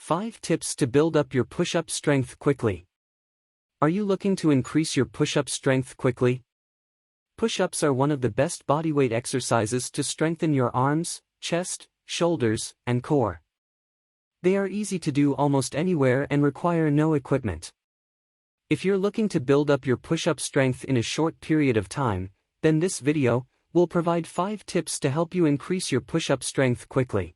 5 tips to build up your push-up strength quickly. Are you looking to increase your push-up strength quickly? Push-ups are one of the best bodyweight exercises to strengthen your arms, chest, shoulders, and core. They are easy to do almost anywhere and require no equipment. If you're looking to build up your push-up strength in a short period of time, then this video will provide 5 tips to help you increase your push-up strength quickly.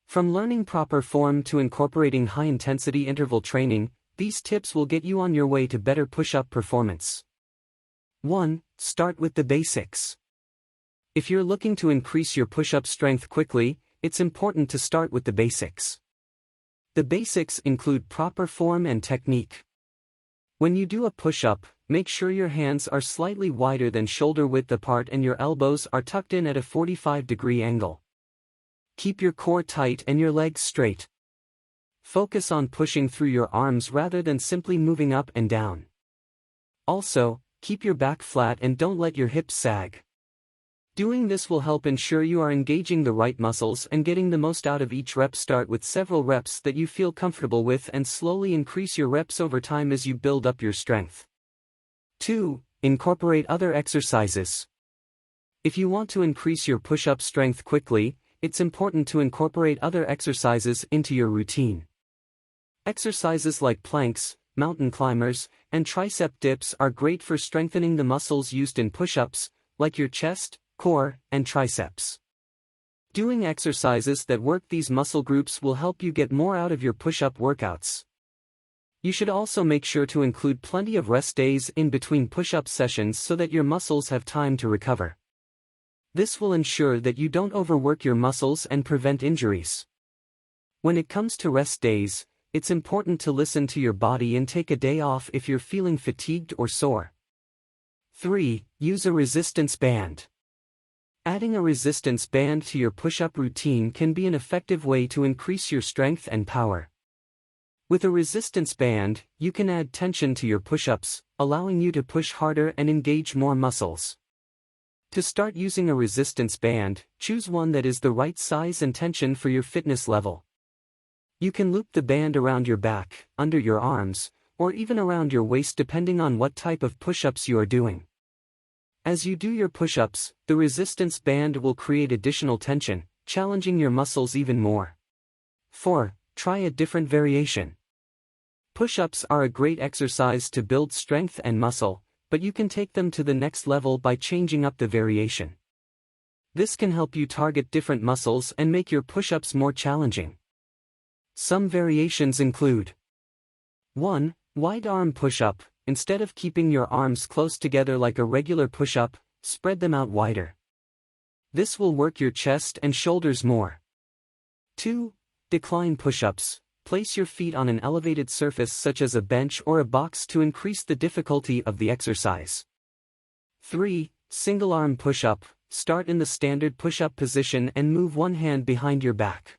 From learning proper form to incorporating high-intensity interval training, these tips will get you on your way to better push-up performance. 1. Start with the basics. If you're looking to increase your push-up strength quickly, it's important to start with the basics. The basics include proper form and technique. When you do a push-up, make sure your hands are slightly wider than shoulder width apart and your elbows are tucked in at a 45-degree angle. Keep your core tight and your legs straight. Focus on pushing through your arms rather than simply moving up and down. Also, keep your back flat and don't let your hips sag. Doing this will help ensure you are engaging the right muscles and getting the most out of each rep. Start with several reps that you feel comfortable with and slowly increase your reps over time as you build up your strength. 2. Incorporate other exercises. If you want to increase your push-up strength quickly, it's important to incorporate other exercises into your routine. Exercises like planks, mountain climbers, and tricep dips are great for strengthening the muscles used in push-ups, like your chest, core, and triceps. Doing exercises that work these muscle groups will help you get more out of your push-up workouts. You should also make sure to include plenty of rest days in between push-up sessions so that your muscles have time to recover. This will ensure that you don't overwork your muscles and prevent injuries. When it comes to rest days, it's important to listen to your body and take a day off if you're feeling fatigued or sore. 3. Use a resistance band. Adding a resistance band to your push-up routine can be an effective way to increase your strength and power. With a resistance band, you can add tension to your push-ups, allowing you to push harder and engage more muscles. To start using a resistance band, choose one that is the right size and tension for your fitness level. You can loop the band around your back, under your arms, or even around your waist depending on what type of push-ups you are doing. As you do your push-ups, the resistance band will create additional tension, challenging your muscles even more. 4. Try a different variation. Push-ups are a great exercise to build strength and muscle, but you can take them to the next level by changing up the variation. This can help you target different muscles and make your push-ups more challenging. Some variations include: 1. Wide arm push-up. Instead of keeping your arms close together like a regular push-up, spread them out wider. This will work your chest and shoulders more. 2. Decline push-ups. Place your feet on an elevated surface such as a bench or a box to increase the difficulty of the exercise. 3. Single arm push-up. Start in the standard push-up position and move one hand behind your back.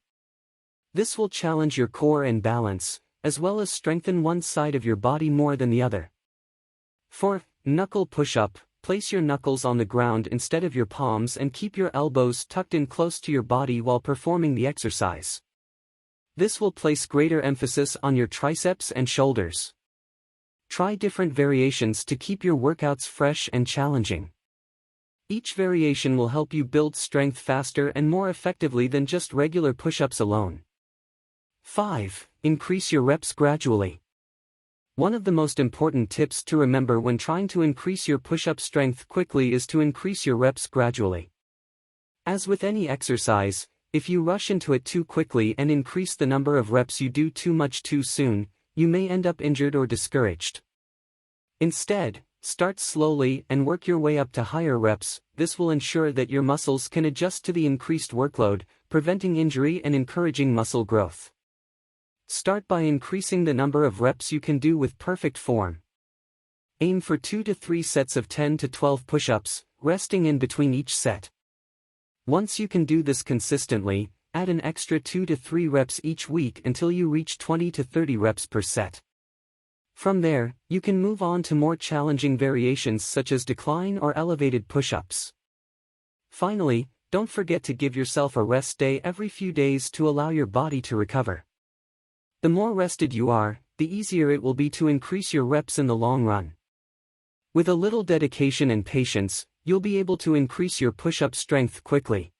This will challenge your core and balance, as well as strengthen one side of your body more than the other. 4. Knuckle push-up. Place your knuckles on the ground instead of your palms and keep your elbows tucked in close to your body while performing the exercise. This will place greater emphasis on your triceps and shoulders. Try different variations to keep your workouts fresh and challenging. Each variation will help you build strength faster and more effectively than just regular push-ups alone. 5. Increase your reps gradually. One of the most important tips to remember when trying to increase your push-up strength quickly is to increase your reps gradually. As with any exercise, if you rush into it too quickly and increase the number of reps you do too much too soon, you may end up injured or discouraged. Instead, start slowly and work your way up to higher reps. This will ensure that your muscles can adjust to the increased workload, preventing injury and encouraging muscle growth. Start by increasing the number of reps you can do with perfect form. Aim for 2 to 3 sets of 10 to 12 push-ups, resting in between each set. Once you can do this consistently, add an extra 2 to 3 reps each week until you reach 20 to 30 reps per set. From there, you can move on to more challenging variations such as decline or elevated push-ups. Finally, don't forget to give yourself a rest day every few days to allow your body to recover. The more rested you are, the easier it will be to increase your reps in the long run. With a little dedication and patience, you'll be able to increase your push-up strength quickly.